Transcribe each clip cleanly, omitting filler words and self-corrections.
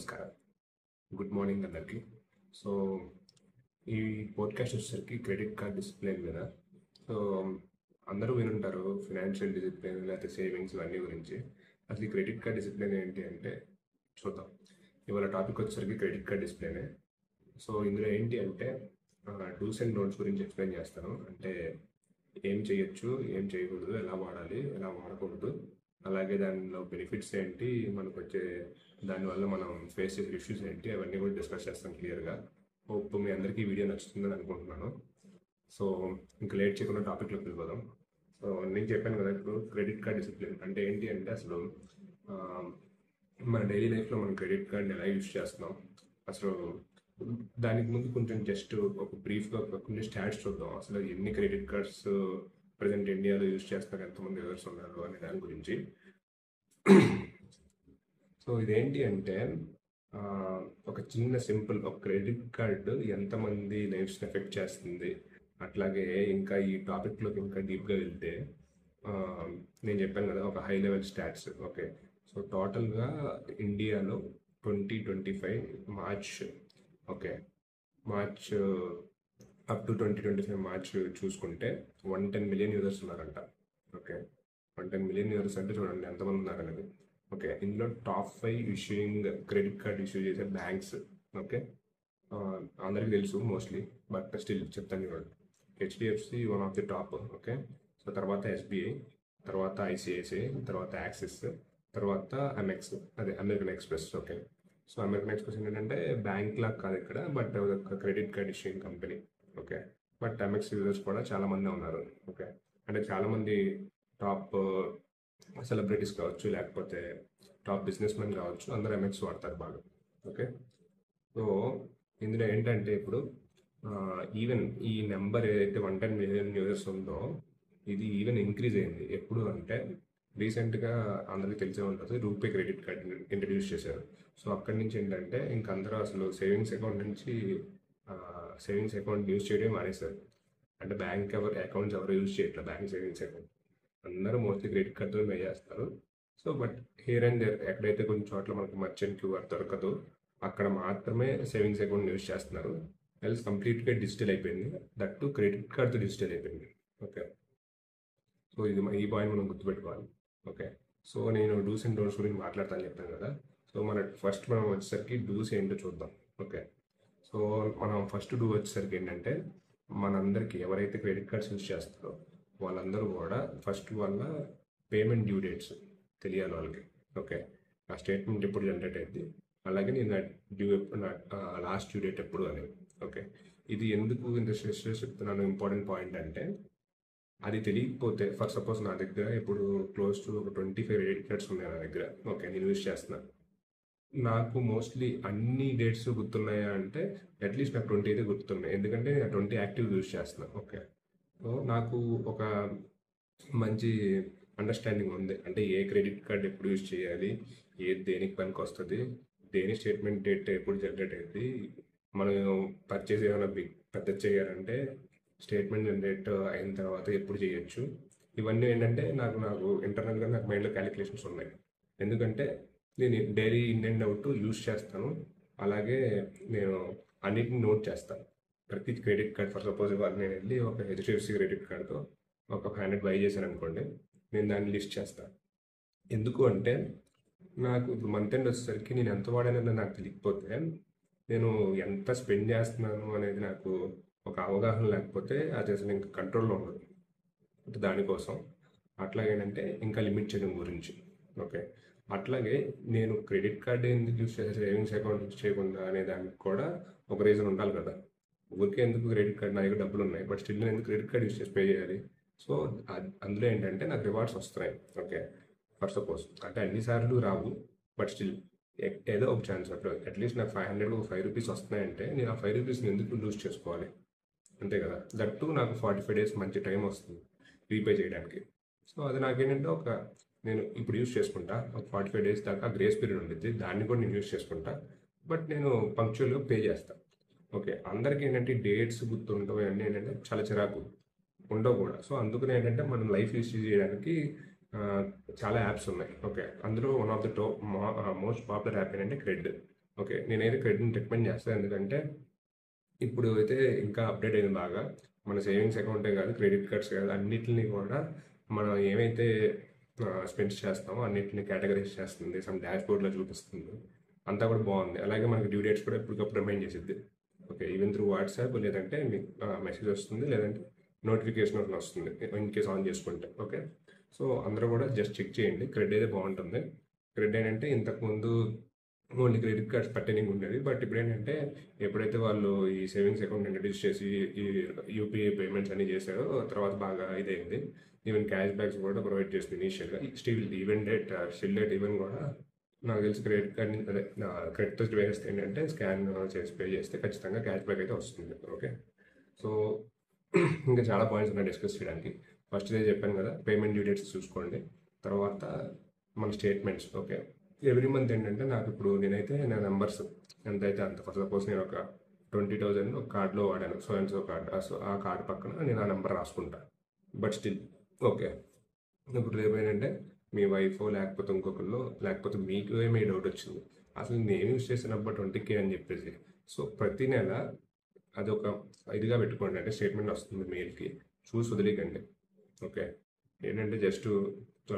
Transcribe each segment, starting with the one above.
నమస్కారం. Good morning అందరికీ. So ఈ పోడ్కాస్ట్ వచ్చేసరికి క్రెడిట్ కార్డ్ డిసిప్లిన్ మీద. సో అందరూ వినుంటారు ఫినాన్షియల్ డిసిప్లిన్ లేకపోతే సేవింగ్స్ ఇవన్నీ గురించి. అసలు ఈ క్రెడిట్ కార్డ్ డిసిప్లిన్ ఏంటి అంటే చూద్దాం. ఇవాళ టాపిక్ వచ్చేసరికి క్రెడిట్ కార్డ్ డిసిప్లినే. సో ఇందులో ఏంటి అంటే డూస్ అండ్ డోంట్స్ గురించి ఎక్స్ప్లెయిన్ చేస్తాను. అంటే ఏం చేయొచ్చు, ఏం చేయకూడదు, ఎలా వాడాలి, ఎలా వాడకూడదు, అలాగే దానిలో బెనిఫిట్స్ ఏంటి, మనకు వచ్చే దానివల్ల మనం ఫేస్ చేసే ఇష్యూస్ ఏంటి, అవన్నీ కూడా డిస్కస్ చేస్తాం క్లియర్గా. హోప్ మీ అందరికీ వీడియో నచ్చుతుందని అనుకుంటున్నాను. సో ఇంకా లేట్ చేయకుండా టాపిక్లోకి వెళ్ళిపోదాం. సో నేను చెప్పాను కదా ఇప్పుడు క్రెడిట్ కార్డ్ డిసిప్లిన్ అంటే ఏంటి అంటే అసలు మన డైలీ లైఫ్లో మనం క్రెడిట్ కార్డ్ని ఎలా యూజ్ చేస్తున్నాం, అసలు దానికి ముందు కొంచెం జస్ట్ ఒక బ్రీఫ్గా కొన్ని స్టాట్స్ చూద్దాం. అసలు ఎన్ని క్రెడిట్ కార్డ్స్ ప్రజెంట్ ఇండియాలో యూజ్ చేస్తున్నారు, ఎంతమంది యూజర్స్ ఉన్నారు అనే దాని గురించి. సో ఇదేంటి అంటే ఒక చిన్న సింపుల్ ఒక క్రెడిట్ కార్డు ఎంతమంది లైఫ్స్ని ఎఫెక్ట్ చేస్తుంది, అట్లాగే ఇంకా ఈ టాపిక్లోకి ఇంకా డీప్గా వెళ్తే నేను చెప్పాను కదా ఒక high level stats. Okay, so టోటల్గా ఇండియాలో 2025 March, okay March up to 2025 March చూసుకుంటే 110 మిలియన్ యూజర్స్ ఉన్నారంట. ఓకే, 110 మిలియన్ యూజర్స్ అంటే చూడండి ఎంతమంది ఉన్నారనేది. ఓకే, ఇందులో top 5 issuing credit card issue చేసే బ్యాంక్స్. ఓకే, అందరికీ తెలుసు మోస్ట్లీ, బట్ స్టిల్ చెప్తాను చూడండి. HDFC one of the top. Okay, so తర్వాత ఎస్బీఐ, తర్వాత ఐసిఐసిఐ, తర్వాత యాక్సిస్, తర్వాత ఎంఎక్స్, అదే American express. Okay, so American Express ఏంటంటే బ్యాంక్ లాగా కాదు ఇక్కడ, బట్ ఒక credit card issuing company. Okay, but Amex users కూడా చాలామంది ఉన్నారు. ఓకే, అంటే చాలామంది టాప్ సెలబ్రిటీస్ కావచ్చు, లేకపోతే టాప్ బిజినెస్ మెన్ కావచ్చు, అందరూ ఎంఎక్స్ వాడతారు బాగా. ఓకే, సో ఇందులో ఏంటంటే ఇప్పుడు ఈవెన్ ఈ నెంబర్ ఏదైతే 110 మిలియన్ యూజర్స్ ఉందో ఇది ఈవెన్ ఇంక్రీజ్ అయింది. ఎప్పుడు అంటే రీసెంట్గా అందరికీ తెలిసే ఉంటుంది, రూపే క్రెడిట్ కార్డ్ ఇంట్రడ్యూస్ చేశారు. సో అక్కడి నుంచి ఏంటంటే ఇంక అందరూ అసలు సేవింగ్స్ అకౌంట్ నుంచి సేవింగ్స్ అకౌంట్ యూజ్ చేయడం మానేశారు. అంటే బ్యాంక్ అకౌంట్స్ ఎవరు యూజ్ చేయట్లేదు, బ్యాంక్ సేవింగ్స్ అకౌంట్ అందరూ మోస్ట్లీ క్రెడిట్ కార్డ్తో పే చేస్తారు. So but here and there ఎక్కడైతే కొన్ని చోట్ల మనకు మర్చెంట్ క్యూఆర్ దొరకదు అక్కడ మాత్రమే సేవింగ్స్ అకౌంట్ యూజ్ చేస్తున్నారు. ఎల్స్ కంప్లీట్గా డిజిటల్ అయిపోయింది, దట్ టు క్రెడిట్ కార్డ్తో డిజిటల్ అయిపోయింది. ఓకే, సో ఇది ఈ పాయింట్ మనం గుర్తుపెట్టుకోవాలి. ఓకే, సో నేను డూస్ అండ్ డోంట్స్ గురించి మాట్లాడతాను చెప్పాను కదా. సో మనం వచ్చేసరికి డూస్ ఏంటో చూద్దాం. ఓకే, సో మనం ఫస్ట్ డూ వచ్చేసరికి ఏంటంటే మనందరికీ ఎవరైతే క్రెడిట్ కార్డ్స్ యూజ్ చేస్తారో వాళ్ళందరూ కూడా ఫస్ట్ వాళ్ళ పేమెంట్ డ్యూ డేట్స్ తెలియాలి వాళ్ళకి. ఓకే, ఆ స్టేట్మెంట్ ఎప్పుడు జనరేట్ అయింది, అలాగే నేను నా లాస్ట్ డ్యూ డేట్ ఎప్పుడు అనేది. ఓకే, ఇది ఎందుకు ఇంత స్ట్రెస్ చెప్తున్నాను ఇంపార్టెంట్ పాయింట్ అంటే అది తెలియకపోతే, ఫర్ సపోజ్ నా దగ్గర ఇప్పుడు క్లోజ్ టు ఒక 25 క్రెడిట్ కార్డ్స్ ఉన్నాయి నా దగ్గర. ఓకే, నేను యూజ్ చేస్తున్నాను. నాకు మోస్ట్లీ అన్ని డేట్స్ గుర్తున్నాయా అంటే అట్లీస్ట్ నాకు 20 అయితే గుర్తున్నాయి, ఎందుకంటే నేను 20 యాక్టివ్ యూజ్ చేస్తున్నాను. ఓకే, సో నాకు ఒక మంచి అండర్స్టాండింగ్ ఉంది, అంటే ఏ క్రెడిట్ కార్డ్ ఎప్పుడు యూజ్ చేయాలి, దేనికి పనికి వస్తుంది, దేని స్టేట్మెంట్ డేట్ ఎప్పుడు జనరేట్ అయింది, మనం పర్చేస్ ఏమైనా పెద్ద చేయాలంటే స్టేట్మెంట్ జనరేట్ అయిన తర్వాత ఎప్పుడు చేయొచ్చు. ఇవన్నీ ఏంటంటే నాకు ఇంటర్నల్గా నాకు మైండ్లో క్యాలిక్యులేషన్స్ ఉన్నాయి, ఎందుకంటే నేను daily in and out use చేస్తాను. అలాగే నేను అన్నిటిని నోట్ చేస్తాను. ప్రతి క్రెడిట్ కార్డ్ ఫర్ సపోజ్ ఇవాళ నేను వెళ్ళి ఒక హెచ్డిఎఫ్సి క్రెడిట్ కార్డ్తో ఒక 500 బై చేశాను అనుకోండి, నేను దాన్ని లిస్ట్ చేస్తాను. ఎందుకు అంటే నాకు ఇప్పుడు మంత్ ఎండ్ వచ్చేసరికి నేను ఎంత వాడానని నాకు తెలియకపోతే, నేను ఎంత స్పెండ్ చేస్తున్నాను అనేది నాకు ఒక అవగాహన లేకపోతే అది అసలు ఇంకా కంట్రోల్లో ఉండదు. దానికోసం అట్లాగేంటంటే ఇంకా లిమిట్ చేయడం గురించి. ఓకే, అట్లాగే నేను క్రెడిట్ కార్డు ఎందుకు యూజ్ చేసే సేవింగ్స్ అకౌంట్ యూజ్ చేయకుండా అనే దానికి కూడా ఒక రీజన్ ఉండాలి కదా. ఊరికే ఎందుకు క్రెడిట్ కార్డ్, నా దగ్గర డబ్బులు ఉన్నాయి బట్ స్టిల్ నేను ఎందుకు క్రెడిట్ కార్డ్ యూజ్ చేసి పే చేయాలి. సో అందులో ఏంటంటే నాకు రివార్డ్స్ వస్తున్నాయి. ఓకే, ఫర్ సపోజ్ అంటే అన్నిసార్లు రావు, బట్ స్టిల్ ఏదో ఒక ఛాన్స్ అప్పుడు అట్లీస్ట్ నాకు 500 ఒక 5 రూపీస్ వస్తున్నాయంటే నేను ఆ 5 రూపీస్ని ఎందుకు లూజ్ చేసుకోవాలి, అంతే కదా. దట్టు నాకు 45 డేస్ మంచి టైం వస్తుంది రీపే చేయడానికి. సో అది నాకేంటంటే నేను ఇప్పుడు యూజ్ చేసుకుంటా, ఒక 45 డేస్ దాకా గ్రేస్ పీరియడ్ ఉంటుంది, దాన్ని కూడా నేను యూజ్ చేసుకుంటా, బట్ నేను పంక్చువల్గా పే చేస్తాను. ఓకే, అందరికీ ఏంటంటే డేట్స్ గుర్తుండవు అన్నీ ఏంటంటే చాలా చిరాకు ఉండవు కూడా. సో అందుకనే ఏంటంటే మనం లైఫ్ యూజ్ చేయడానికి చాలా యాప్స్ ఉన్నాయి. ఓకే, అందులో one of the most popular app ఏంటంటే క్రెడ్. ఓకే, నేనైతే క్రెడిట్ని రికమెండ్ చేస్తాను. ఎందుకంటే ఇప్పుడు అయితే ఇంకా అప్డేట్ అయింది బాగా. మన సేవింగ్స్ అకౌంటే కాదు, క్రెడిట్ కార్డ్స్ కాదు, అన్నిటిని కూడా మనం ఏమైతే స్పెండ్స్ చేస్తామో అన్నిటిని కేటగరైజ్ చేస్తుంది, సమ్ డాష్ బోర్డ్లో చూపిస్తుంది. అంతా కూడా బాగుంది. అలాగే మనకి డ్యూ డేట్స్ కూడా ఎప్పటికప్పుడు రిమైండ్ చేసిద్ది. ఓకే, ఈవెన్ త్రూ వాట్సాప్, లేదంటే మీకు మెసేజ్ వస్తుంది, లేదంటే నోటిఫికేషన్ ఒకటి వస్తుంది ఇన్ కేస్ ఆన్ చేసుకుంటే. ఓకే, సో అందరూ కూడా జస్ట్ చెక్ చేయండి. క్రెడిట్ అయితే బాగుంటుంది. క్రెడిట్ ఏంటంటే ఇంతకుముందు ఓన్లీ క్రెడిట్ కార్డ్స్ పర్టైనింగ్ ఉండేది, బట్ ఇప్పుడు ఏంటంటే ఎప్పుడైతే వాళ్ళు ఈ సేవింగ్స్ అకౌంట్ ఇంట్రడ్యూస్ చేసి ఈ యూపీఐ పేమెంట్స్ అన్ని చేశారో తర్వాత బాగా ఇదైంది. ఈవెన్ క్యాష్ బ్యాక్స్ కూడా ప్రొవైడ్ చేస్తుంది ఇనీషియల్గా. స్టిల్ డేట్ ఈవెన్ కూడా నాకు తెలిసి క్రెడిట్ కార్డ్ని అదే క్రెడిట్తో వేస్తే ఏంటంటే స్కాన్ చేసి పే చేస్తే ఖచ్చితంగా క్యాష్ బ్యాక్ అయితే వస్తుంది. ఓకే, సో ఇంకా చాలా పాయింట్స్ ఉన్నాయి డిస్కస్ చేయడానికి. ఫస్ట్ ఇదే చెప్పాను కదా, పేమెంట్ డ్యూ డేట్స్ చూసుకోండి. తర్వాత మన స్టేట్మెంట్స్. ఓకే, ఎవ్రీ మంత్ ఏంటంటే నాకు ఇప్పుడు నా నెంబర్స్ ఎంత అయితే అంత, ఫర్ సపోజ్ నేను ఒక 20,000 ఒక కార్డులో వాడాను, so and so card. So ఆ కార్డు పక్కన నేను ఆ నెంబర్ రాసుకుంటా. బట్ స్టిల్ ఓకే, ఇప్పుడు రేపు ఏంటంటే మీ వైఫ్ లేకపోతే ఇంకొకళ్ళు లేకపోతే మీకు ఏమీ డౌట్ వచ్చింది, అసలు నేను యూజ్ చేసిన నెంబర్ 20K అని చెప్పేసి. సో ప్రతి నెల అదొక ఇదిగా పెట్టుకోండి. అంటే స్టేట్మెంట్ వస్తుంది మెయిల్కి, చూసి వదిలేకండి. ఓకే, ఏంటంటే జస్ట్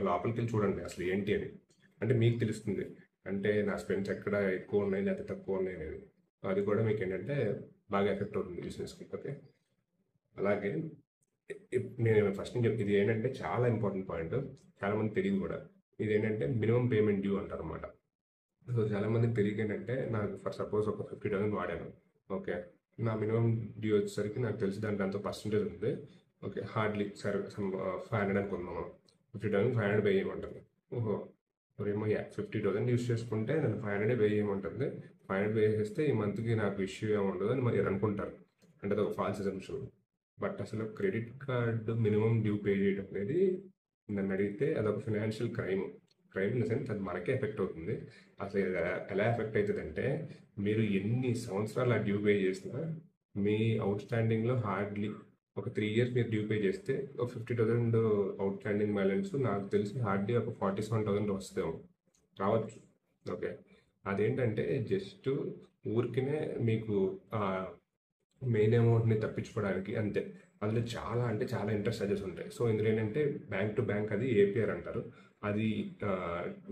లోపలికి వెళ్ళి చూడండి అసలు ఏంటి అని. అంటే మీకు తెలుస్తుంది అంటే నా స్పెండ్స్ ఎక్కడ ఎక్కువ ఉన్నాయి లేకపోతే తక్కువ ఉన్నాయి అనేది. అది కూడా మీకు ఏంటంటే బాగా ఎఫెక్ట్ అవుతుంది బిజినెస్కి. ఓకే, అలాగే నేను ఫస్ట్ నుంచి ఇది ఏంటంటే చాలా ఇంపార్టెంట్ పాయింట్, చాలా మంది తెలియదు కూడా. ఇది ఏంటంటే మినిమం పేమెంట్ డ్యూ అంటారు అనమాట. సో చాలా మందికి తెలియక ఏంటంటే నాకు ఫర్ సపోజ్ ఒక 50,000 వాడాను. ఓకే, నా మినిమం డ్యూ వచ్చేసరికి నాకు తెలిసి దాంట్లో అంత పర్సంటేజ్ ఉంది. ఓకే, హార్డ్లీ సరే 500 అనుకుందాం. 50,000 500 పే చేయమంటుంది. ఓహో, మరేమో 50,000 యూస్ చేసుకుంటే నేను 500 పే చేయమంటుంది. 500 పే చేస్తే ఈ మంత్కి నాకు ఇష్యూ ఏమి ఉండదు అని మరి అనుకుంటారు. అంటే అది ఒక ఫాల్స్ అజంప్షన్. బట్ అసలు credit card minimum due pay చేయడం అనేది నన్ను అడిగితే అదొక financial crime. Crime in the sense అది మనకే ఎఫెక్ట్ అవుతుంది. అసలు ఇది ఎలా ఎఫెక్ట్ అవుతుందంటే మీరు ఎన్ని సంవత్సరాలు ఆ డ్యూ పే చేసినా మీ అవుట్ స్టాండింగ్లో హార్డ్లీ ఒక 3 years మీరు డ్యూ పే చేస్తే ఒక 50,000 అవుట్ స్టాండింగ్ బ్యాలెన్స్ నాకు తెలిసి హార్డ్లీ ఒక 47,000 వస్తుందేమో, రావచ్చు. ఓకే, అదేంటంటే జస్ట్ ఊరికినే మీకు మెయిన్ అమౌంట్ని తప్పించుకోవడానికి అంతే. అందులో చాలా అంటే చాలా ఇంట్రెస్ట్ చార్జెస్ ఉంటాయి. సో ఇందులో ఏంటంటే బ్యాంక్ టు బ్యాంక్ అది ఏపీఆర్ అంటారు. అది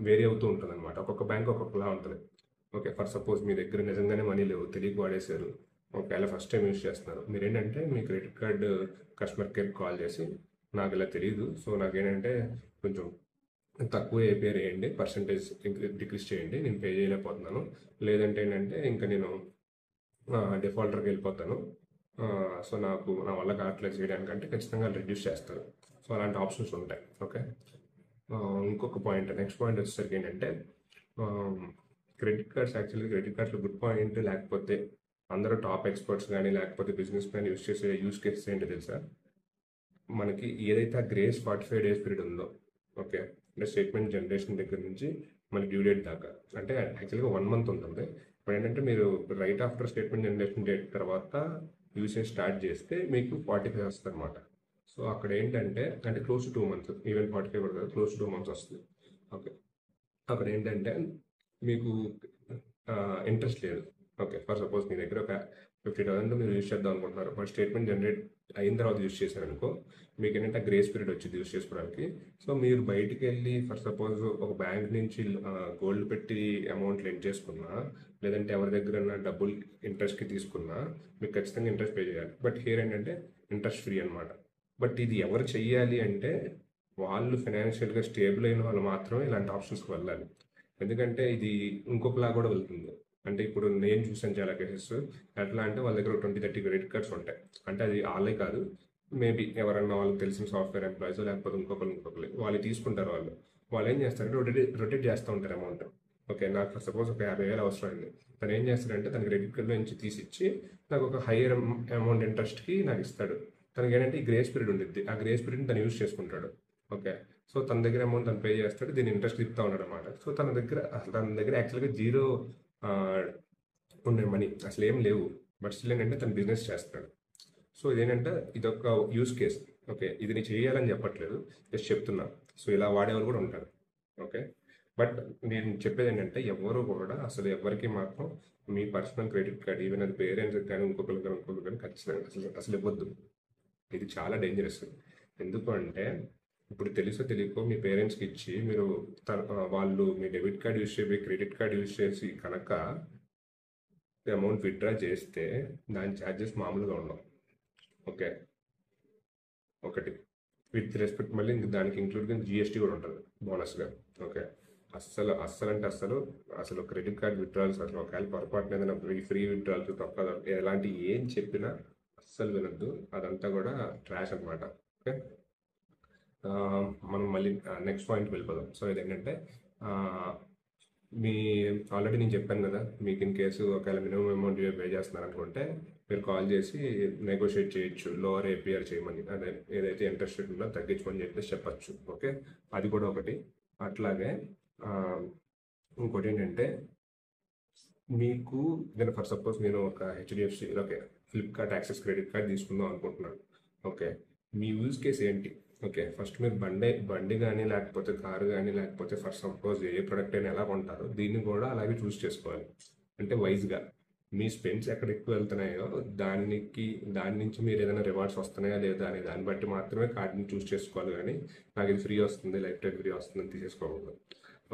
వేరీ అవుతూ ఉంటుంది అనమాట. ఒక్కొక్క బ్యాంక్ ఒక్కొక్కలా ఉంటుంది. ఓకే, ఫర్ సపోజ్ మీ దగ్గర నిజంగానే మనీ లేవు, తెలియక వాడేశారు, ఒకవేళ ఫస్ట్ టైం యూస్ చేస్తున్నారు, మీరేంటంటే మీ క్రెడిట్ కార్డ్ కస్టమర్ కేర్కి కాల్ చేసి నాకు ఇలా తెలియదు, సో నాకేంటంటే కొంచెం తక్కువ ఏపీఆర్ వేయండి, పర్సంటేజ్ డిక్రీస్ చేయండి, నేను పే చేయలేకపోతున్నాను, లేదంటే ఏంటంటే ఇంకా నేను డిఫాల్టర్కి వెళ్ళిపోతాను, సో నాకు నా వల్ల కావట్లేదు చేయడానికంటే ఖచ్చితంగా రిడ్యూస్ చేస్తారు. సో అలాంటి ఆప్షన్స్ ఉంటాయి. ఓకే, ఇంకొక పాయింట్, నెక్స్ట్ పాయింట్ వచ్చేసరికి ఏంటంటే క్రెడిట్ కార్డ్స్లో గుడ్ పాయింట్, లేకపోతే అందరూ టాప్ ఎక్స్పర్ట్స్ కానీ లేకపోతే బిజినెస్ మ్యాన్ యూస్ చేసే యూస్ కేసెస్ ఏంటో తెలుసా? మనకి ఏదైతే ఆ గ్రేస్ 45 days పీరియడ్ ఉందో, ఓకే, అంటే స్టేట్మెంట్ జనరేషన్ దగ్గర నుంచి మళ్ళీ డ్యూ డేట్ దాకా, అంటే యాక్చువల్గా 1 month ఉంటుంది. ఇప్పుడు ఏంటంటే మీరు right after statement generation date తర్వాత యూసేజ్ స్టార్ట్ చేస్తే మీకు 45 వస్తుంది అనమాట. సో అక్కడ ఏంటంటే అంటే క్లోజ్ టు 2 months, ఈవెన్ 45 కూడా కాదు, క్లోజ్ టు 2 months వస్తుంది. ఓకే, అక్కడ ఏంటంటే మీకు ఇంట్రెస్ట్ లేదు. ఓకే, ఫర్ సపోజ్ మీ దగ్గర ఒక 50,000 మీరు యూజ్ చేద్దాం అనుకుంటున్నారు, బట్ స్టేట్మెంట్ జనరేట్ అయిన తర్వాత యూజ్ చేశారనుకో మీకు ఏంటంటే గ్రేస్ పీరియడ్ వచ్చింది యూజ్ చేసుకోవడానికి. సో మీరు బయటికి వెళ్ళి ఫర్ సపోజ్ ఒక బ్యాంక్ నుంచి గోల్డ్ పెట్టి అమౌంట్ లెండ్ చేసుకున్నా, లేదంటే ఎవరి దగ్గర డబ్బులు ఇంట్రెస్ట్కి తీసుకున్నా మీకు ఖచ్చితంగా ఇంట్రెస్ట్ పే చేయాలి. బట్ హియర్ ఏంటంటే ఇంట్రెస్ట్ ఫ్రీ అనమాట. బట్ ఇది ఎవరు చెయ్యాలి అంటే వాళ్ళు ఫైనాన్షియల్గా స్టేబుల్ అయిన వాళ్ళు మాత్రమే ఇలాంటి ఆప్షన్స్కి వెళ్ళాలి. ఎందుకంటే ఇది ఇంకొకలా కూడా వెళ్తుంది. అంటే ఇప్పుడు నేను చూసాను చాలా కేసెస్, ఎట్లా అంటే వాళ్ళ దగ్గర 20-30 క్రెడిట్ కార్డ్స్ ఉంటాయి. అంటే అది వాళ్ళే కాదు, మేబీ ఎవరన్నా వాళ్ళకి తెలిసిన సాఫ్ట్వేర్ ఎంప్లాయీస్ లేకపోతే ఇంకొకరు వాళ్ళు తీసుకుంటారు. వాళ్ళు ఏం చేస్తారంటే రొటేట్ చేస్తూ ఉంటారు అమౌంట్. ఓకే, నాకు సపోజ్ ఒక 50,000 అవసరం అయింది, తను ఏం చేస్తాడంటే తన క్రెడిట్ కార్డులో నుంచి తీసిచ్చి నాకు ఒక హైయర్ అమౌంట్ ఇంట్రెస్ట్కి నాకు ఇస్తాడు. తనకి ఏంటంటే ఈ గ్రేస్ పీరియడ్ ఉండిద్ది, ఆ గ్రేస్ పీరియడ్ తను యూజ్ చేసుకుంటాడు. ఓకే, సో తన దగ్గర అమౌంట్ తను పే చేస్తాడు, దీని ఇంట్రెస్ట్ ఇస్తూ ఉన్నాడు అనమాట. సో తన దగ్గర యాక్చువల్గా జీరో ఉండే మనీ అసలు ఏం లేవు, బట్ స్టిల్ ఏంటంటే తను బిజినెస్ చేస్తాడు. సో ఇదేంటంటే ఇదొక యూస్ కేస్. ఓకే, ఇది నేను చేయాలని చెప్పట్లేదు, జస్ట్ చెప్తున్నా. సో ఇలా వాడేవాళ్ళు కూడా ఉంటారు. ఓకే, బట్ నేను చెప్పేది ఏంటంటే ఎవరు కూడా అసలు ఎవరికి మాత్రం మీ పర్సనల్ క్రెడిట్ కార్డ్ ఈవెన్ అది పేరెంట్స్కి కానీ ఇంకొకరికి కానీ ఖచ్చితంగా అసలు ఇవ్వద్దు. ఇది చాలా డేంజరస్. ఎందుకు అంటే ఇప్పుడు తెలుసో తెలియకో మీ పేరెంట్స్కి ఇచ్చి మీరు వాళ్ళు మీ డెబిట్ కార్డ్ యూజ్ చేసి క్రెడిట్ కార్డ్ యూజ్ చేసి కనుక అమౌంట్ విత్డ్రా చేస్తే దాని ఛార్జెస్ మామూలుగా ఉండవు. ఓకే, ఒకటి విత్ రెస్పెక్ట్ మళ్ళీ దానికి ఇంక్లూడింగ్ జిఎస్టీ కూడా ఉంటుంది బోనస్గా. ఓకే, అసలు క్రెడిట్ కార్డ్ విత్డ్రాల్స్ అసలు ఒకవేళ పొరపాటున ఏదైనా ఫ్రీ విత్డ్రాల్స్ తప్ప ఎలాంటి ఏం చెప్పినా అస్సలు వినొద్దు. అదంతా కూడా ట్రాష్ అనమాట. ఓకే, మనం మళ్ళీ నెక్స్ట్ పాయింట్కి వెళ్ళిపోదాం. సో ఇదేంటంటే మీ ఆల్రెడీ నేను చెప్పాను కదా, మీకు ఇన్ కేసు ఒకవేళ మినిమం అమౌంట్ పే చేస్తున్నారు అనుకుంటే మీరు కాల్ చేసి నెగోషియేట్ చేయొచ్చు, లోవర్ ఏపీఆర్ చేయమని, అదే ఏదైతే ఇంట్రెస్ట్ రేట్ ఉందో తగ్గించమని చెప్పచ్చు. ఓకే, అది కూడా ఒకటి. అట్లాగే ఇంకోటి ఏంటంటే మీకు నేను ఫర్ సపోజ్ నేను ఒక HDFC okay Flipkart access credit card తీసుకుందాం అనుకుంటున్నాను. ఓకే, మీ యూజ్ కేస్ ఏంటి? ఓకే, ఫస్ట్ మీరు బండి కానీ లేకపోతే కారు కానీ లేకపోతే ఫర్ సపోజ్ ఏ ప్రొడక్ట్ అయినా ఎలా కొంటారో దీన్ని కూడా అలాగే చూస్ చేసుకోవాలి. అంటే వైజ్గా మీ స్పెండ్స్ ఎక్కడ ఎక్కువ వెళ్తున్నాయో దాని నుంచి మీరు ఏదైనా రివార్డ్స్ వస్తున్నాయా లేదా అనే దాన్ని బట్టి మాత్రమే కార్డుని చూస్ చేసుకోవాలి. కానీ నాకు ఇది ఫ్రీ వస్తుంది, లైఫ్ టైం ఫ్రీ వస్తుందని తీసేసుకోకూడదు.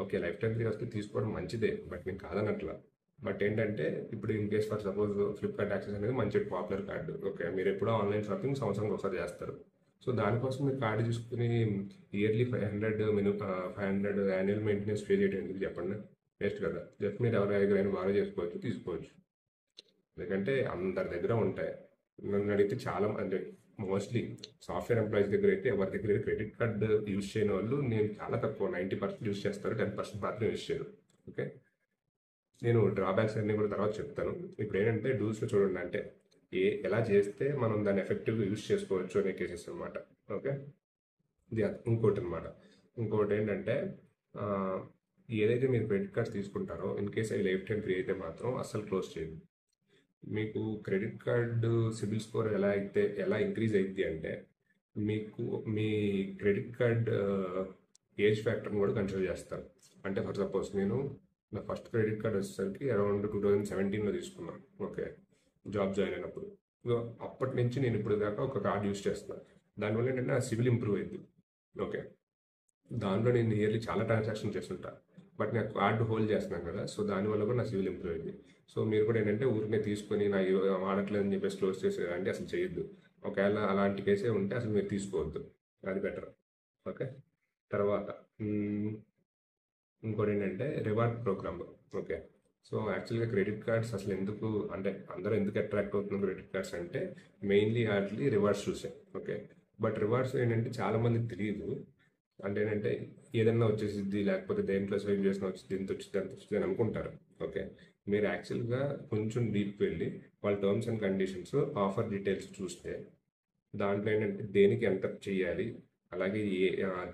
ఓకే, లైఫ్ టైం ఫ్రీ వస్తే తీసుకోవడం మంచిదే, బట్ నేను కాదనట్లా. బట్ ఏంటంటే ఇప్పుడు in case for suppose Flipkart access అనేది మంచి పాపులర్ కార్డు. ఓకే, మీరు ఎప్పుడో ఆన్లైన్ షాపింగ్ సంవత్సరానికి ఒకసారి చేస్తారు. సో దానికోసం మీరు కార్డు తీసుకుని ఇయర్లీ 500 యాన్యువల్ మెయింటెనెన్స్ పే చేయడం ఎందుకు చెప్పండి? వేస్ట్ కదా. జస్ట్ మీరు ఎవరి దగ్గరైనా బాగా తీసుకోవచ్చు. ఎందుకంటే అందరి దగ్గర ఉంటాయి. నన్ను అడిగితే చాలా అంటే మోస్ట్లీ సాఫ్ట్వేర్ ఎంప్లాయీస్ దగ్గర అయితే ఎవరి దగ్గర క్రెడిట్ కార్డ్ యూజ్ చేయని వాళ్ళు నేను చాలా తక్కువ 90% యూజ్ చేస్తారు, 10% మాత్రం యూజ్ చేయరు. ఓకే, నేను డ్రాబ్యాక్స్ అన్నీ కూడా తర్వాత చెప్తాను. ఇప్పుడు ఏంటంటే డూస్లో చూడండి, అంటే ఎలా చేస్తే మనం దాన్ని ఎఫెక్టివ్గా యూజ్ చేసుకోవచ్చు అనే కేసెస్ అనమాట. ఓకే, ఇది ఇంకోటి ఏంటంటే ఏదైతే మీరు క్రెడిట్ కార్డ్స్ తీసుకుంటారో ఇన్ కేస్ అవి లైఫ్ టైం ఫ్రీ అయితే మాత్రం అస్సలు క్లోజ్ చేయదు. మీకు క్రెడిట్ కార్డు సిబిల్ స్కోర్ ఎలా ఇంక్రీజ్ అయింది అంటే మీకు మీ క్రెడిట్ కార్డ్ ఏజ్ ఫ్యాక్టర్ని కూడా కన్సిడర్ చేస్తారు. అంటే ఫర్ సపోజ్ నేను నా ఫస్ట్ క్రెడిట్ కార్డ్ వచ్చేసరికి అరౌండ్ 2017లో తీసుకున్నాను. ఓకే, జాబ్ జాయిన్ అయినప్పుడు. సో అప్పటి నుంచి నేను ఇప్పుడు దాకా ఒక కార్డ్ యూజ్ చేస్తున్నాను. దానివల్ల ఏంటంటే నా సిబిల్ ఇంప్రూవ్ అయింది. ఓకే, దానిలో నేను ఇయర్లీ చాలా ట్రాన్సాక్షన్ చేస్తుంటా, బట్ నేను కార్డు హోల్డ్ చేస్తున్నాను కదా, సో దానివల్ల కూడా నా సివిల్ ఇంప్రూవ్ అయింది. సో మీరు కూడా ఏంటంటే ఊరికే తీసుకొని నా వాడట్లేదని చెప్పేసి క్లోజ్ చేసేదంటే అసలు చేయొద్దు. ఒకవేళ అలాంటి కేసే ఉంటే అసలు మీరు తీసుకోవద్దు, అది బెటర్. ఓకే, తర్వాత ఇంకోటి ఏంటంటే రివార్డ్ ప్రోగ్రామ్. ఓకే, సో యాక్చువల్గా క్రెడిట్ కార్డ్స్ అసలు అంటే అందరూ ఎందుకు అట్రాక్ట్ అవుతున్నారు క్రెడిట్ కార్డ్స్ అంటే మెయిన్లీ రివార్డ్స్ చూసే. ఓకే, బట్ రివార్డ్స్ ఏంటంటే చాలా మందికి తెలియదు. అంటే ఏంటంటే ఏదన్నా వచ్చేసిద్ది, లేకపోతే దేంట్లో స్వైప్ చేసినా వచ్చింది, ఎంత వచ్చింది అని అనుకుంటారు. ఓకే, మీరు యాక్చువల్గా కొంచెం డీప్ వెళ్ళి వాళ్ళ terms and conditions offer details చూస్తే దాంట్లో ఏంటంటే దేనికి ఎంత చేయాలి, అలాగే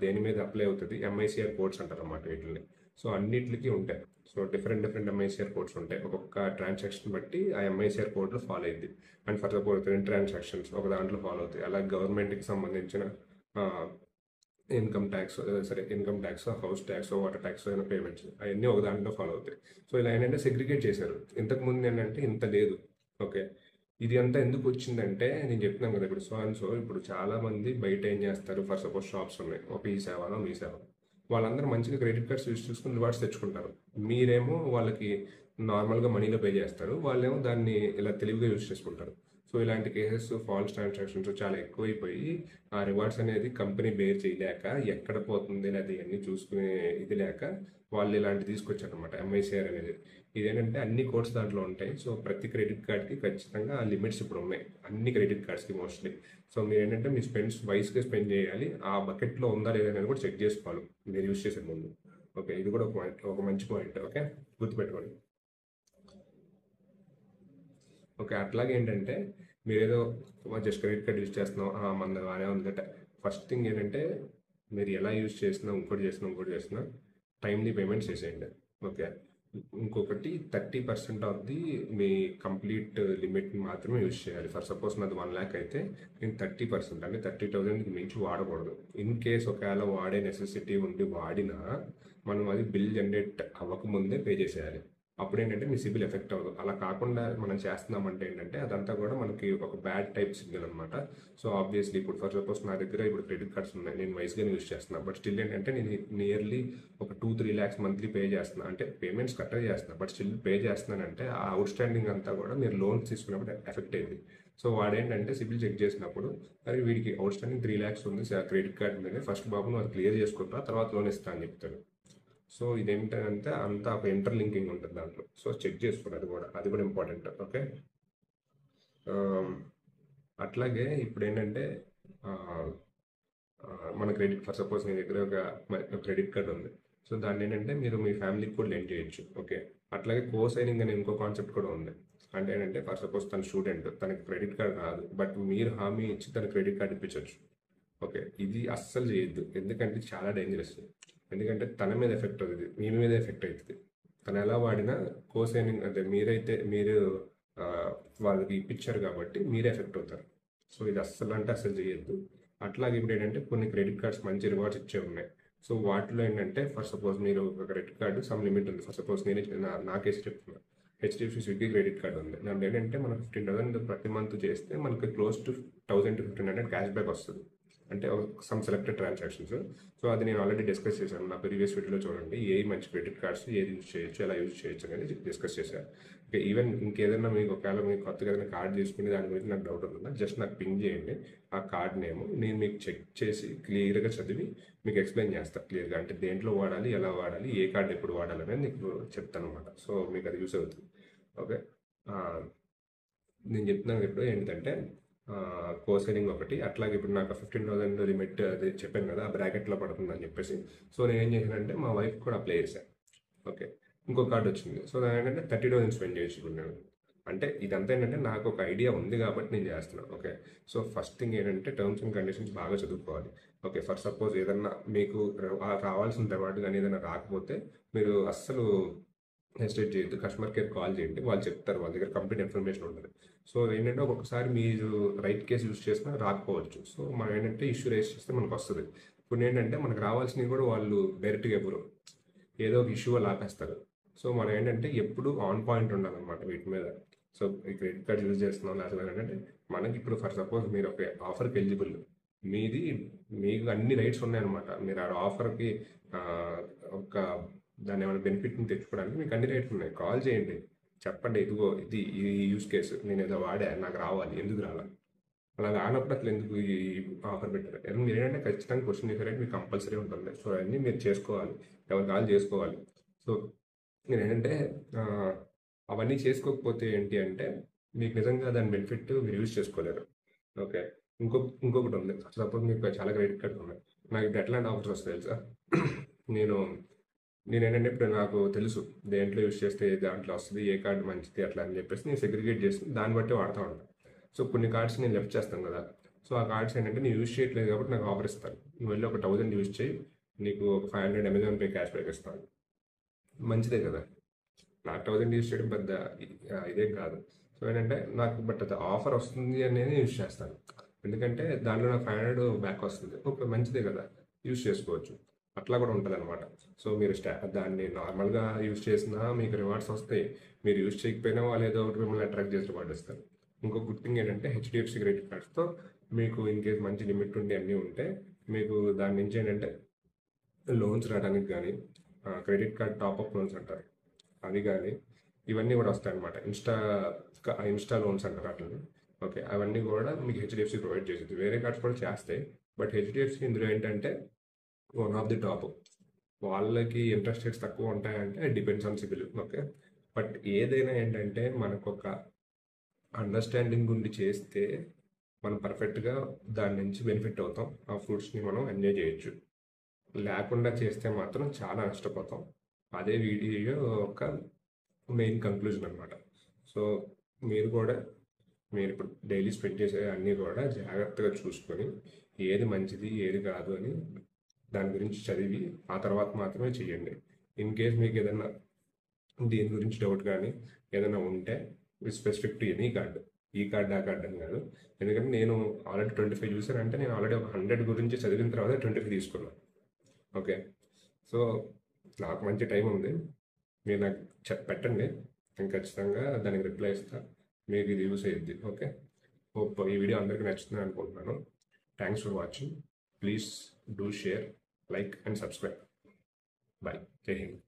దేని మీద అప్లై అవుతుంది, ఎంఐసిఆర్ కోడ్స్ అంటారు అన్నమాట వీటిని. సో అన్నిటికీ ఉంటాయి. సో డిఫరెంట్ ఎంఐసిఆర్ కోడ్స్ ఉంటాయి. ఒక్కొక్క ట్రాన్సాక్షన్ బట్టి ఆ ఎంఐసిఆర్ కోడ్లో ఫాలో అయింది. అండ్ ఫర్ సపోజ్ 2 ట్రాన్సాక్షన్స్ ఒక దాంట్లో ఫాలో అవుతాయి. అలాగే గవర్నమెంట్కి సంబంధించిన income tax, house tax, water tax అయిన పేమెంట్స్ అవన్నీ ఒక దాంట్లో ఫాలో అవుతాయి. సో ఇలా ఏంటంటే సెగ్రిగేట్ చేశారు. ఇంతకుముందు ఏంటంటే ఇంత లేదు. ఓకే, ఇది అంతా ఎందుకు వచ్చిందంటే నేను చెప్తున్నాను కదా, ఇప్పుడు చాలా మంది బయట ఏం చేస్తారు, ఫర్ సపోజ్ షాప్స్ ఉన్నాయి, ఒక ఈ సేవనో మీ సేవ, వాళ్ళందరూ మంచిగా క్రెడిట్ కార్డ్స్ యూజ్ చేసుకుని రివార్డ్స్ తెచ్చుకుంటారు. మీరేమో వాళ్ళకి నార్మల్గా మనీలో పే చేస్తారు, వాళ్ళేమో దాన్ని ఇలా తెలివిగా యూజ్ చేసుకుంటారు. సో ఇలాంటి కేసెస్, ఫాల్స్ ట్రాన్సాక్షన్స్ చాలా ఎక్కువైపోయి ఆ రివార్డ్స్ అనేది కంపెనీ బేర్ చేయలేక ఎక్కడ పోతుంది అది అన్ని చూసుకునే ఇది లేక వాళ్ళు ఇలాంటి తీసుకొచ్చారనమాట ఎంఐసిఆర్ అనేది. ఇదేంటంటే అన్ని కోడ్స్ దాంట్లో ఉంటాయి. సో ప్రతి క్రెడిట్ కార్డ్కి ఖచ్చితంగా ఆ లిమిట్స్ ఇప్పుడు ఉన్నాయి అన్ని క్రెడిట్ కార్డ్స్కి మోస్ట్లీ. సో మీరు ఏంటంటే మీ స్పెండ్స్ వైస్గా స్పెండ్ చేయాలి, ఆ బకెట్లో ఉందా లేదా అనేది కూడా చెక్ చేసుకోవాలి మీరు యూజ్ చేసే ముందు. ఓకే, ఇది కూడా ఒక మంచి పాయింట్. ఓకే, గుర్తుపెట్టుకోండి. ఓకే, అట్లాగే ఏంటంటే మీరు ఏదో జస్ట్ క్రెడిట్ కార్డ్ యూజ్ చేస్తున్నాం మన బాగానే ఉందట. ఫస్ట్ థింగ్ ఏంటంటే మీరు ఎలా యూజ్ చేసినా ఇంకోటి చేసినా టైమ్లీ పేమెంట్స్ చేసేయండి. ఓకే, ఇంకొకటి 30% of the me complete limit మాత్రమే యూజ్ చేయాలి. ఫర్ సపోజ్ నాది 1 lakh అయితే నేను 30% అంటే 30,000కి మించి వాడకూడదు. ఇన్ కేస్ ఒకవేళ వాడే నెసెసిటీ ఉండి వాడినా మనం అది బిల్ జనరేట్ అవ్వకముందే పే చేసేయాలి. అప్పుడు ఏంటంటే మీ సిబిల్ ఎఫెక్ట్ అవ్వదు. అలా కాకుండా మనం చేస్తున్నామంటే ఏంటంటే అదంతా కూడా మనకి ఒక బ్యాడ్ టైప్ సిగ్నల్ అనమాట. సో ఆబ్వియస్లీ ఇప్పుడు ఫర్ సపోజ్ నా దగ్గర ఇప్పుడు క్రెడిట్ కార్డ్స్ ఉన్నాయి, నేను వైస్గానే యూజ్ చేస్తున్నా. బట్ స్టిల్ ఏంటంటే నేను నియర్లీ ఒక 2-3 lakhs మంత్లీ పే చేస్తున్నా. అంటే పేమెంట్స్ కరెక్ట్గా చేస్తున్నా, బట్ స్టిల్ పే చేస్తున్నానంటే ఆ అవుట్ స్టాండింగ్ అంతా కూడా మీరు లోన్స్ తీసుకున్నప్పుడు ఎఫెక్ట్ అయింది. సో వాడేంటంటే సిబిల్ చెక్ చేసినప్పుడు అరే వీడికి అవుట్ స్టాండింగ్ 3 lakhs ఉంది క్రెడిట్ కార్డ్ మీద, ఫస్ట్ బాబు నువ్వు అది క్లియర్ చేసుకుంటా తర్వాత లోన్ ఇస్తా అని చెప్తాడు. సో ఇదేంటంటే అంతా ఒక ఇంటర్లింకింగ్ ఉంటుంది దాంట్లో. సో చెక్ చేసుకోండి, అది కూడా ఇంపార్టెంట్. ఓకే. అట్లాగే ఇప్పుడు ఏంటంటే ఆ, ఆ, మన క్రెడిట్ ఫర్ సపోజ్ మీ దగ్గర ఒక క్రెడిట్ కార్డ్ ఉంది. సో దాన్ని ఏంటంటే మీరు మీ ఫ్యామిలీకి కూడా లెండ్ చేయొచ్చు. ఓకే. అట్లాగే కో సైనింగ్ అనే ఇంకో కాన్సెప్ట్ కూడా ఉంది. అంటే ఏంటంటే ఫర్ సపోజ్ తన స్టూడెంట్, తనకి క్రెడిట్ కార్డ్ రాదు, బట్ మీరు హామీ ఇచ్చి తన క్రెడిట్ కార్డ్ ఇప్పించవచ్చు. ఓకే. ఇది అస్సలు చేయొద్దు, ఎందుకంటే ఇది చాలా డేంజరస్. ఎందుకంటే తన మీద ఎఫెక్ట్ అవుతుంది, మీ మీద ఎఫెక్ట్ అవుతుంది. తను ఎలా వాడినా కోసైనింగ్ అంటే మీరు ఆ, వాళ్ళకి ఇప్పించారు కాబట్టి మీరే ఎఫెక్ట్ అవుతారు. సో ఇది అస్సలు అంటే అస్సలు చేయొద్దు. అట్లాగే ఇప్పుడు ఏంటంటే కొన్ని క్రెడిట్ కార్డ్స్ మంచి రివార్డ్స్ ఇచ్చే ఉన్నాయి. సో వాటిలో ఏంటంటే ఫర్ సపోజ్ మీరు ఒక క్రెడిట్ కార్డు సమ్ లిమిట్ ఉంది. ఫర్ సపోజ్ నేను నా కేసు చెప్తున్నా, హెచ్డిఎఫ్సి స్విగ్గీ క్రెడిట్ కార్డు ఉంది. దాంట్లో ఏంటంటే మనం 15,000 ప్రతి మంత్ చేస్తే మనకి close to 1,000 to 1,500 cash back వస్తుంది. అంటే సమ్ సెలెక్టెడ్ ట్రాన్సాక్షన్స్. సో అది నేను ఆల్రెడీ డిస్కస్ చేశాను నా ప్రీవియస్ వీడియోలో, చూడండి. ఏ మంచి క్రెడిట్ కార్డ్స్ ఏది యూజ్ చేయొచ్చు, ఎలా యూజ్ చేయొచ్చు అనేది డిస్కస్ చేశాను. ఓకే. ఈవెన్ ఇంకేదైనా మీకు ఒకవేళ మీకు కొత్తగా ఏదైనా కార్డ్ తీసుకుని దాని గురించి నాకు డౌట్ ఉంటుందా, జస్ట్ నాకు పింగ్ చేయండి ఆ కార్డ్ నేమ్, నేను మీకు చెక్ చేసి క్లియర్గా చదివి మీకు ఎక్స్ప్లెయిన్ చేస్తాను క్లియర్గా. అంటే దేంట్లో వాడాలి, ఎలా వాడాలి, ఏ కార్డ్ ఎప్పుడు వాడాలి అనేది నీకు చెప్తాను అనమాట. సో మీకు అది యూస్ అవుతుంది. ఓకే. నేను చెప్తున్నాను ఇప్పుడు ఏంటంటే కోసైనింగ్ ఒకటి. అట్లాగే ఇప్పుడు నాకు 15,000 లిమిట్ అది చెప్పాను కదా, ఆ బ్రాకెట్లో పడుతుందని చెప్పేసి. సో నేను ఏం చేశానంటే మా వైఫ్ కూడా అప్లై చేశాను. ఓకే. ఇంకో కార్డు వచ్చింది. సో దాని ఏంటంటే 30,000 స్పెండ్ చేసి ఇప్పుడు నేను. అంటే ఇదంతా ఏంటంటే నాకు ఒక ఐడియా ఉంది కాబట్టి నేను చేస్తున్నాను. ఓకే. సో ఫస్ట్ థింగ్ ఏంటంటే టర్మ్స్ అండ్ కండిషన్స్ బాగా చదువుకోవాలి. ఓకే. ఫర్ సపోజ్ ఏదన్నా మీకు రావాల్సిన రివార్డు కానీ ఏదైనా రాకపోతే మీరు అస్సలు హెసిటేట్ చేయొద్దు, కస్టమర్ కేర్ కాల్ చేయండి, వాళ్ళు చెప్తారు, వాళ్ళ దగ్గర కంప్లీట్ ఇన్ఫర్మేషన్ ఉంటుంది. సో ఏంటంటే ఒక్కొక్కసారి మీరు రైట్ కేసు యూస్ చేసినా రాకపోవచ్చు. సో మనం ఏంటంటే ఇష్యూ రేస్ చేస్తే మనకు వస్తుంది. ఇప్పుడు ఏంటంటే మనకు రావాల్సినవి కూడా వాళ్ళు డైరెక్ట్గా ఎవరు ఏదో ఒక ఇష్యూ వాళ్ళు ఆపేస్తారు. సో మనం ఏంటంటే ఎప్పుడు ఆన్ పాయింట్ ఉండాలన్నమాట వీటి మీద. సో ఈ క్రెడిట్ కార్డ్ యూజ్ చేస్తున్నాం అసలు ఏంటంటే మనకి ఇప్పుడు ఫర్ సపోజ్ మీరు ఒక ఆఫర్కి ఎలిజిబుల్, మీది మీకు అన్ని రైట్స్ ఉన్నాయన్నమాట. మీరు ఆ ఆఫర్కి ఒక దాన్ని ఏమైనా బెనిఫిట్ని తెచ్చుకోవడానికి మీకు అన్ని రైట్స్ ఉన్నాయి. కాల్ చేయండి, చెప్పండి ఇదిగో ఇది ఈ యూస్ కేసు నేను ఏదో వాడా, నాకు రావాలి, ఎందుకు రావాలి. అలా రానప్పుడు అసలు ఎందుకు ఈ ఆఫర్ పెట్టారు. మీరు ఏంటంటే ఖచ్చితంగా క్వశ్చన్ చేశారంటే మీకు కంపల్సరీ ఉంటుంది. సో అవన్నీ మీరు చేసుకోవాలి, ఎవరు కాల్ చేసుకోవాలి. సో నేను ఏంటంటే అవన్నీ చేసుకోకపోతే ఏంటి అంటే మీకు నిజంగా దాని బెనిఫిట్ మీరు యూజ్ చేసుకోలేరు. ఓకే. ఇంకొకటి ఉంది. సపోజ్ మీకు చాలా క్రెడిట్ కార్డ్స్ ఉన్నాయి, నాకు ఇప్పుడు ఎట్లాంటి ఆఫర్స్ వస్తాయి తెలుసా. నేను నేనేంటంటే ఇప్పుడు నాకు తెలుసు దేంట్లో యూస్ చేస్తే ఏ దాంట్లో వస్తుంది, ఏ కార్డు మంచిది అట్లా అని చెప్పేసి నేను సెగ్రిగేట్ చేసి దాన్ని బట్టి వాడుతూ ఉంటాను. సో కొన్ని కార్డ్స్ నేను లెఫ్ట్ చేస్తాను కదా. సో ఆ కార్డ్స్ ఏంటంటే నేను యూజ్ చేయట్లేదు కాబట్టి నాకు ఆఫర్ ఇస్తాను, నువ్వు వెళ్ళి ఒక 1,000 యూజ్ చేయి, నీకు ఒక 500 అమెజాన్ పే క్యాష్ బ్యాక్ ఇస్తాను. మంచిదే కదా. నాకు 1,000 యూజ్ చేయడం పెద్ద ఇదేం కాదు. సో ఏంటంటే నాకు బట్ అది ఆఫర్ వస్తుంది అనేది యూజ్ చేస్తాను, ఎందుకంటే దాంట్లో నాకు 500 బ్యాక్ వస్తుంది. ఓకే, మంచిదే కదా, యూజ్ చేసుకోవచ్చు. అట్లా కూడా ఉంటుంది అనమాట. సో మీరు దాన్ని నార్మల్గా యూజ్ చేసినా మీకు రివార్డ్స్ వస్తాయి, మీరు యూజ్ చేయకపోయినా వాళ్ళు ఏదో ఒకటి మిమ్మల్ని అట్రాక్ట్ చేసి రివార్డ్ ఇస్తారు. ఇంకో గుడ్ థింగ్ ఏంటంటే హెచ్డిఎఫ్సి క్రెడిట్ కార్డ్స్తో మీకు ఇన్ కేస్ మంచి లిమిట్ ఉండి అన్నీ ఉంటే మీకు దాని నుంచి ఏంటంటే లోన్స్ రావడానికి కానీ క్రెడిట్ కార్డ్ టాప్అప్ లోన్స్ అంటారు అవి కానీ ఇవన్నీ కూడా వస్తాయి అనమాట. ఇన్స్టా లోన్స్ అంటారు అట్లని. ఓకే, అవన్నీ కూడా మీకు హెచ్డిఎఫ్సి ప్రొవైడ్ చేసేది. వేరే కార్డ్స్ కూడా చేస్తాయి, బట్ హెచ్డిఎఫ్సి ఇందులో ఏంటంటే వన్ ఆఫ్ ది టాప్. వాళ్ళకి ఇంట్రెస్ట్ రేట్స్ తక్కువ ఉంటాయంటే depends on CIBIL. Okay, but ఏదైనా ఏంటంటే మనకు ఒక అండర్స్టాండింగ్ ఉండి చేస్తే మనం పర్ఫెక్ట్గా దాని నుంచి బెనిఫిట్ అవుతాం, ఆ ఫ్రూట్స్ని మనం ఎంజాయ్ చేయొచ్చు. లేకుండా చేస్తే మాత్రం చాలా నష్టపోతాం. అదే వీడియో ఒక మెయిన్ కంక్లూజన్ అనమాట. సో మీరు కూడా మీరు ఇప్పుడు డైలీ స్పెండ్ చేసే అన్నీ కూడా జాగ్రత్తగా చూసుకొని ఏది మంచిది ఏది కాదు అని దాని గురించి చదివి ఆ తర్వాత మాత్రమే చేయండి. ఇన్ కేస్ మీకు ఏదైనా దీని గురించి డౌట్ కానీ ఏదైనా ఉంటే స్పెసిఫిక్ టు ఎనీ కార్డు, ఈ కార్డు ఆ కార్డు అని కాదు. ఎందుకంటే నేను ఆల్రెడీ 25 చూసానంటే నేను ఆల్రెడీ ఒక 100 గురించి చదివిన తర్వాత 25 తీసుకున్నాను. ఓకే, సో నాకు మంచి టైం ఉంది. మీరు నాకు పెట్టండి, నేను ఖచ్చితంగా దానికి రిప్లై ఇస్తా. మీకు ఇది యూస్ అయ్యిద్ది. ఓకే, హోప్ ఈ వీడియో అందరికీ నచ్చుతుంది అనుకుంటున్నాను. Thanks for watching. Please do share, like and subscribe. Bye. జై హింద్.